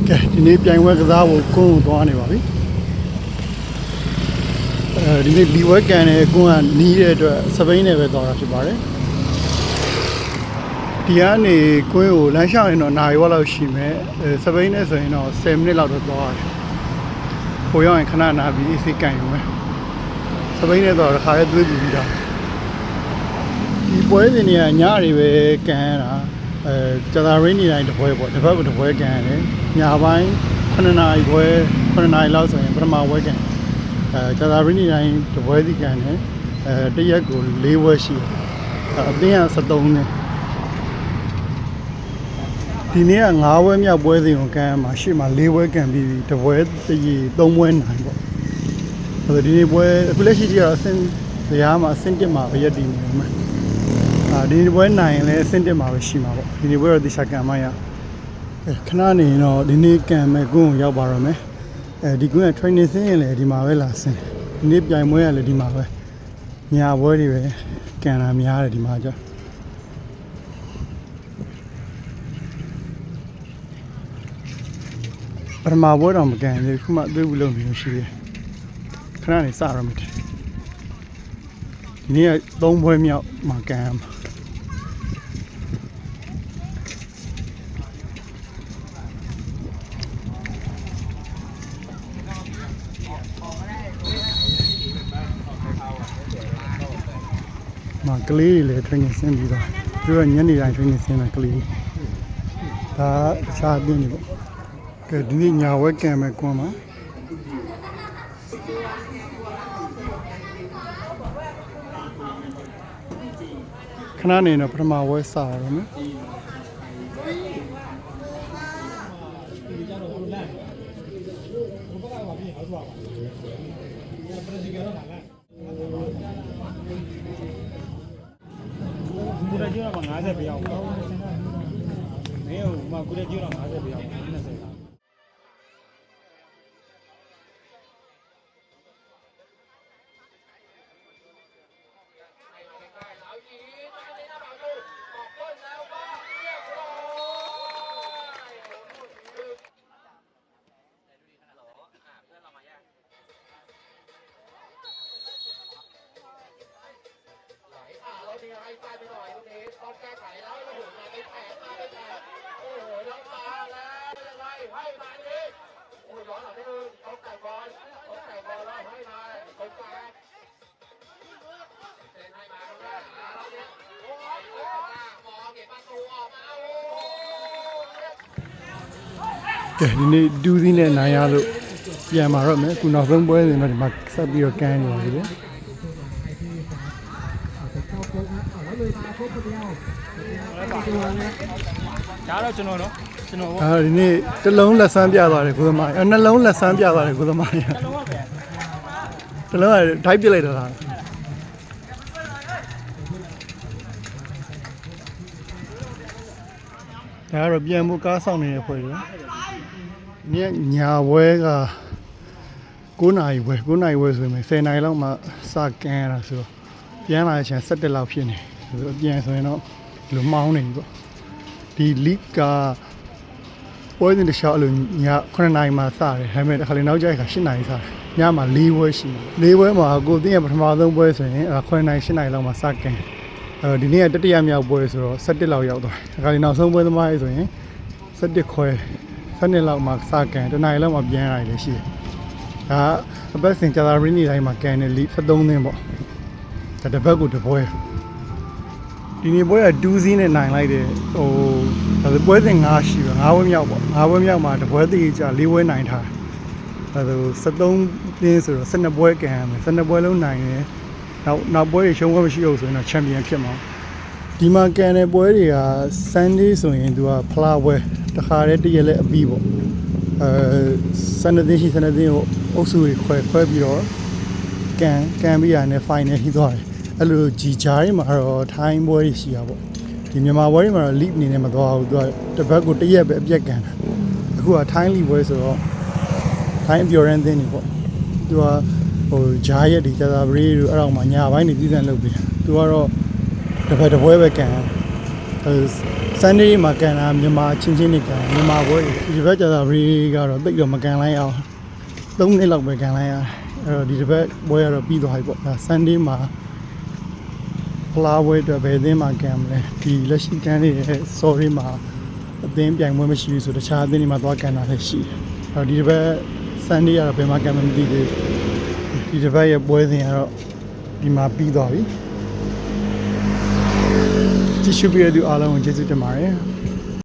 ကဲဒီနေ့ပြိုင်ပွဲကစားဖို့ကွန်းကိုသွားနေပါပြီဒီနေ့လီဝဲကန်နဲ့ကွန်းကနီးတဲ့အတွက်စပိန်နဲ့ပဲသွားတာဖြစ်ပါတယ်ဒီကနေကွန်းကိုလမ်းလျှောက်ရင်တော့နာရီဝက်လောက်ရှိမယ်စပိန်နဲ့ဆိုရင်တော့10မိနစ်လောက်တော့သွားရတယ်ပိုရောက်ရင်ခဏနာပြီးအေးစိတ်ကန်ရုံပဲစပိန်နဲ့တော့တစ်ခါလေးသွေးပူပြီးသားဒီပွဲစဉ်တွေကညတွေပဲကန်ရတာကျသာရင်းနေတိုင်းတပွဲပေါ့တစ်ပတ်ကတပွဲကန်ရတယ်ညပိုင်း9နာရီခွဲ9နာရီလောက်ဆိုရင်ပထမပွဲကန်ကျသာရင်းနေတိုင်းတပွဲစီကန်တယ်တရက်ကို4ပွဲရှိတယ်အသင်းက73နဲ့ဒီနေ့က9ပွဲမြောက်ပွဲစဉ်ကိုကန်ရမှာရှေ့မှာ4ပွဲကန်ပြီးတပွဲတရီ3ပွဲနိုင်ပေါ့ဒီနေ့ပွဲအခုလက်ရှိကြီးကတော့အဆင့်ဇယားမှာအဆင့်1မှာပဲရက်တည်နေမှာဒီနေ့ပွဲနိုင်ရင်လည်းအဆင့်1မှာပဲရှိမှာပေါ့ဒီနေ့ပွဲတော့တခြားကန်မရခဏနေရင်တော့ဒီနေ့ကန်မဲ့ကွန်းကိုရောက်ပါတော့မယ်ဒီကွန်းက training ဆင်းရင်လည်းဒီမှာပဲလာဆင်းဒီနေ့ပြိုင်ပွဲကလည်းဒီမှာပဲညာပွဲတွေပဲကန်တာများတယ်ဒီမှာကြာပထမပွဲတော့မကန်သေးဘူးခုမှအသေးဘူးလုံးပြီးရှိတယ်ခဏနေစရမယ်ဒီနေ့က3ပွဲမြောက်မှာကန်ရမှာကလေးတွေလည်း training ဆင်းပြီးတော့သူကညနေတိုင်း training ဆင်းတာကလေးဒါတခြားအသင်းတွေပေါ့ကဲဒီနေ့ညာဝဲကန်မဲ့ကွန်းမှာခဏနေတော့ပထမဝဲစရတော့မယ်ကူရကျတော့50ပြအောင်မင်းဟိုမှာကူရကျတော့50ပြအောင်20ကဲဒီနေ့ဒူးစင်းနဲ့နိုင်ရလို့ပြန်มาတော့မယ်ခုနောက်ဆုံးပွဲစဉ်တော့ဒီမှာဆက်ပြီးတော့ကန်းနေပါသေးတယ်ဒါတော့ကျွန်တော်နော်ဒီနေ့တစ်လုံးလက်ဆန်းပြသွားတယ်ကိုသမားနှလုံးလက်ဆန်းပြသွားတယ်ကိုသမားတစ်လုံးကဒိုက်ပြလိုက်တော့လားဒါကတော့ပြန်ဖို့ကားဆောင်နေတဲ့ဖွဲ့ရညညာဝဲက9နာရီဝဲဆိုရင်10နာရီလောက်မှစကန်ရတာဆိုတော့ပြန်လာချင်17လောက်ဖြစ်နေဆိုတော့ပြန်ဆိုရင်တော့ဒီလိုမောင်းနေပြီပေါ့ဒီ league ကပွဲစဉ်တစ်လျှောက်အဲ့လိုည9နာရီမှစတယ်ဒါပေမဲ့တစ်ခါလေနောက်ကျရင်8နာရီစတယ်ညမှာ4ပွဲရှိတယ်4ပွဲမှာကိုသိရပထမဆုံးပွဲဆိုရင်9နာရီ8နာရီလောက်မှစကန်ဒီနေ့ကတတိယမြောက်ပွဲဆိုတော့17လောက်ရောက်သွားတယ်ဒါကလေးနောက်ဆုံးပွဲသမားရေးဆိုရင်17ခွဲ12လောက်မှစကန်တနာရီလောက်မှပြန်လာတယ်ရှိတယ်ဒါအပတ်စဉ်ကျသာရင်းနေတိုင်းမှာကန်တယ်လီ73သင်းပေါ့ဒါတစ်ပတ်ကိုတစ်ပွဲဒီနေ့ပွဲက2စီးနဲ့နိုင်လိုက်တယ်ဟိုဒါဆိုပွဲစဉ်5ရှိပဲ5ပွဲမြောက်ပေါ့5ပွဲမြောက်မှာတစ်ပွဲတည်ကြ4ပွဲနိုင်ထားဒါဆို73သင်းဆိုတော့12ပွဲကန်ရမယ်12ပွဲလုံးနိုင်တယ်နောက်ပွဲတွေရှုံးခွင့်မရှိဘူးဆိုရင်တော့ချန်ပီယံဖြစ်မှာဒီမှာကန်တဲ့ပွဲတွေက Sunday ဆိုရင်သူကဖလားပွဲတခါတည်းတရက်လဲအပြီးပေါ့12သင်းရှိ12သင်းကိုအုပ်စုတွေခွဲပြီးတော့ကန်ပြီးရတယ် final ထိသွားတယ်အဲ့လိုဂျီဂျာတွေမှာတော့ထိုင်းပွဲတွေရှိတာပေါ့ဒီမြန်မာပွဲတွေမှာတော့ league အနေနဲ့မသွားဘူးသူကတစ်ပတ်ကိုတစ်ရက်ပဲအပြက်ကန်တာအခုကထိုင်း league ပွဲဆိုတော့ထိုင်းအပျော်ရမ်းသင်းတွေပေါ့သူကဟိုဂျာရက်ဒီကျသာပရီတို့အဲ့တော့မှညာပိုင်းနေပြည်စံလုပ်ပြီးသူကတော့တစ်ဖက်တစ်ပွဲပဲကန် Sunday မှာကန်တာမြန်မာချင်းချင်းနေကန်မြန်မာပွဲဒီဘက်ကျတော့ရီကတော့တိတ်တော့မကန်လိုက်အောင်3နှစ်လောက်ပဲကန်လိုက်ရအဲ့တော့ဒီတစ်ပတ်ပွဲကတော့ပြီးသွားပြီပေါ့ဒါ Sunday မှာဖလားပွဲအတွက်ဘယ်အသင်းမှာကန်မလဲဒီလက်ရှိကန်နေတဲ့ sorry မှာအသင်းပြိုင်ပွဲမရှိဘူးဆိုတခြားအသင်းတွေမှာသွားကန်တာလည်းရှိတယ်အဲ့တော့ဒီတစ်ပတ် Sunday ကတော့ဘယ်မှာကန်မှမသိသေးဘူးဒီတစ်ပတ်ရဲ့ပွဲစဉ်ကတော့ဒီမှာပြီးသွားပြီကြည့်ရှုပြီးတဲ့သူအားလုံးကိုကျေးဇူးတင်ပါတယ်